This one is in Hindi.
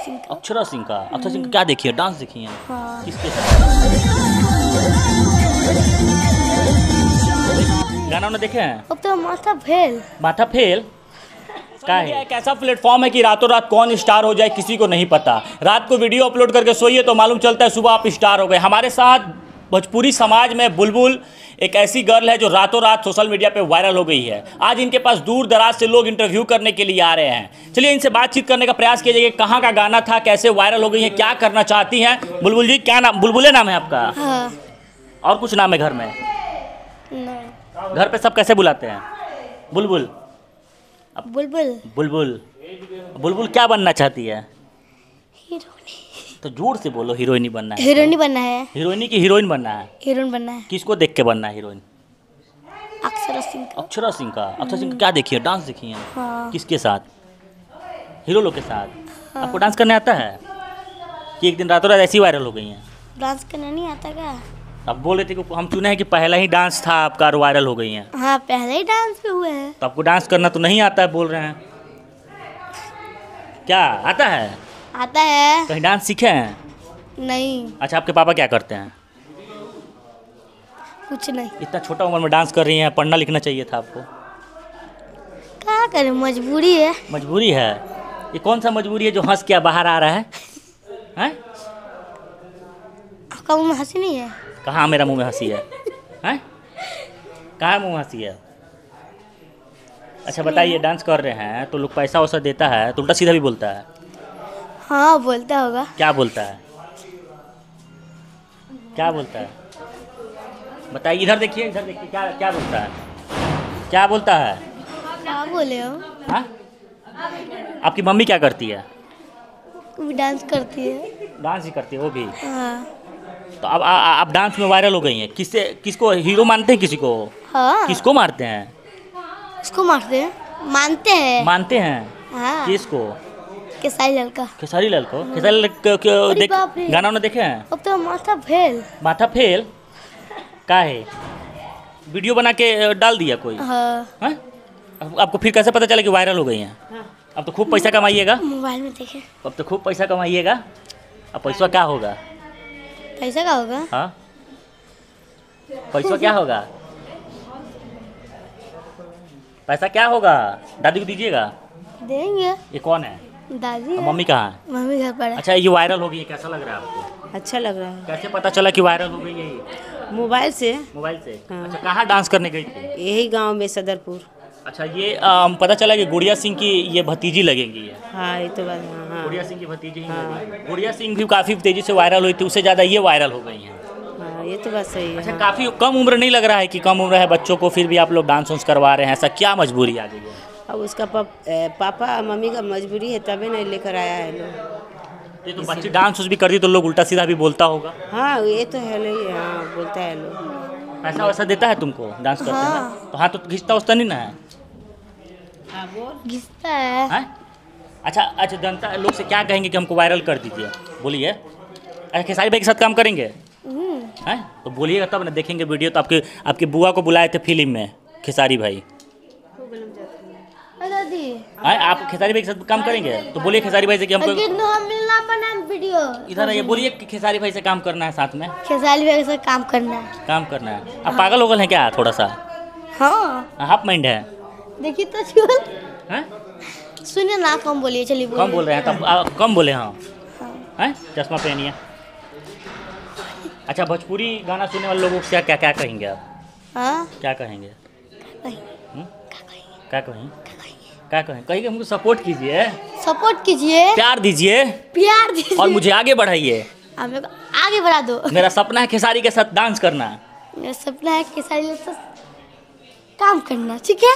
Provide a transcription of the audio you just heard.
सिंह का। अक्षरा सिंह का। अक्षरा सिंह का क्या देखिए, डांस देखिए? हाँ। किसके साथ? गाना उन्हें देखे हैं? अब तो माथा फेल। माथा फेल का है? एक ऐसा प्लेटफॉर्म है कि रातों रात कौन स्टार हो जाए किसी को नहीं पता। रात को वीडियो अपलोड करके सोइए तो मालूम चलता है सुबह आप स्टार हो गए। हमारे साथ भोजपुरी समाज में बुलबुल एक ऐसी गर्ल है जो रातों रात सोशल मीडिया पे वायरल हो गई है। आज इनके पास दूर दराज से लोग इंटरव्यू करने के लिए आ रहे हैं। चलिए इनसे बातचीत करने का प्रयास किया जाएगा। कहाँ का गाना था, कैसे वायरल हो गई है, क्या करना चाहती हैं। बुलबुल जी, क्या नाम? बुलबुले नाम है आपका? हाँ। और कुछ नाम है घर में? नहीं। घर पे सब कैसे बुलाते हैं? बुलबुल। बुलबुल। बुलबुल। बुलबुल क्या बनना चाहती है? हीरोइनी। तो जोर से बोलो। हीरोइनी बनना है? हीरोइनी बनना है। हीरोइनी की हीरोइन बनना है? हीरोइन बनना है। किसको देख के बनना है हीरोइन? अक्षरा सिंह का। अक्षरा सिंह का। अक्षरा सिंह का क्या देखिए, डांस देखिए? हाँ। किसके साथ? हीरो लोग के साथ। आपको डांस करने आता है कि एक दिन रातों रात ऐसी वायरल हो गई हैं? डांस करना नहीं आता क्या? आप बोल रहे थे कि हम सुने हैं कि पहला ही डांस था आपका और वायरल हो गई हैं। हाँ, पहले ही डांस पे हुए हैं। तो आपको डांस करना तो नहीं आता है बोल रहे हैं। क्या आता है? आता है। कहीं डांस सीखे हैं? नहीं। अच्छा, आपके पापा क्या करते हैं? कुछ नहीं। इतना छोटा उम्र में डांस कर रही हैं, पढ़ना लिखना चाहिए था आपको। क्या करें, मजबूरी है। मजबूरी है? ये कौन सा मजबूरी है जो हंस के बाहर आ रहा है? हैं? आपका मुँह में हंसी नहीं है? कहाँ मेरा मुंह में हंसी है? हैं? कहाँ मुंह में हंसी है? अच्छा बताइए, डांस कर रहे हैं तो लोग पैसा वैसा देता है तो उल्टा सीधा भी बोलता है? हाँ, बोलता होगा। क्या बोलता है? क्या बोलता है? बताइए, इधर देखिए, इधर देखिए, क्या क्या बोलता है? क्या बोलता है? क्या बोले हो? हाँ? आपकी मम्मी क्या करती है? वो भी डांस करती है। डांस ही करती है वो भी? हाँ। तो अब आप डांस में वायरल हो गई हैं। किससे, किसको हीरो मानते हैं? किसी को? हाँ। किसको मारते हैं? इसको मारते हैं? मानते हैं। मानते हैं? हाँ। किसको? केसारी लाल का। खेसारी लाल को? खेसारी लाल देख, बाप रे। गाना उन्हें देखे हैं? अब तो माथा फेल। माथा फेल का है? वीडियो बना के डाल दिया कोई? हाँ। हाँ? आपको फिर कैसे पता चला कि वायरल हो गई हैं? हाँ। अब तो खूब पैसा कमाइएगा। मोबाइल में देखे। अब तो खूब पैसा कमाइएगा। अब पैसा क्या होगा? पैसा का होगा? हाँ, पैसा क्या होगा? पैसा क्या होगा? दादी को दीजिएगा? देंगे। ये कौन है? दादी और है। मम्मी कहाँ है? मम्मी घर पर है। अच्छा, ये वायरल हो गई है, कैसा लग रहा है आपको? अच्छा लग रहा है। कैसे पता चला कि वायरल हो गई है ये? मोबाइल से। मोबाइल से? हाँ। अच्छा, कहाँ डांस करने गई थी? यही गांव में सदरपुर। अच्छा, ये पता चला कि गुड़िया सिंह की ये भतीजी लगेंगी ये। हाँ, ये तो बात। हाँ गुड़िया सिंह की भतीजी ही हाँ। लगेंगी। गुड़िया सिंह भी काफ़ी तेज़ी से वायरल हुई थी, उससे ज़्यादा ये वायरल हो गई हैं। हाँ, ये तो बात सही है। अच्छा, हाँ। काफ़ी कम उम्र नहीं लग रहा है कि कम उम्र है बच्चों को, फिर भी आप लोग डांस वांस करवा रहे हैं? ऐसा क्या मजबूरी आ गई है? अब उसका पापा मम्मी का मजबूरी है, तभी नहीं लेकर आया है लोग। ये तो बच्चे डांस वांस भी करती तो लोग उल्टा सीधा भी बोलता होगा। हाँ, ये तो है ही। हाँ, बोलता है लोग। पैसा वैसा देता है तुमको डांस करते हैं? हाँ। तो हाँ, तो घिसता उस्ता नहीं ना है? हाँ, बोल। घिसता है। हैं? अच्छा, जनता लोग से क्या कहेंगे कि हमको वायरल कर दीजिए? बोलिए। अच्छा, खेसारी भाई के साथ काम करेंगे? हैं? तो बोलिएगा तब ना देखेंगे वीडियो। तो आपके बुआ को बुलाए थे फिल्म में खेसारी भाई। दादी। हैं? आप खेसारी भाई के साथ काम करेंगे? तो बोलिए खेसारी भाई से कि हमको हम मिलना बना वीडियो। इधर आइए, बोलिए कि खेसारी भाई से काम करना है साथ में। खेसारी भाई के साथ काम करना है। काम करना है। आप पागल होगल हैं क्या थोड़ा सा? हाँ। हाफ माइंड है? देखिए तो चुल। हैं? सुनिए ना, कम बोलिए। चलिए कम बोल रहे हैं तब कम बोले। हाँ। हाँ। हैं? चश्मा पहनिए। अच्छा, भोजपुरी गाना सुनने वाले लोगों से क्या क्या कहेंगे आप? हाँ। क्या कहेंगे? कहीं। क्या कहें? क्या कहें? कहिए हमको सपोर्ट कीजिए, सपोर्ट कीजिए, प्यार दीजिए प्यार दीजिए और मुझे आगे बढ़ाइए। आप लोग आगे बढ़ा दो। मेरा सपना है खेसारी के साथ डांस करना। मेरा सपना है खेसारी के साथ काम करना। ठीक है।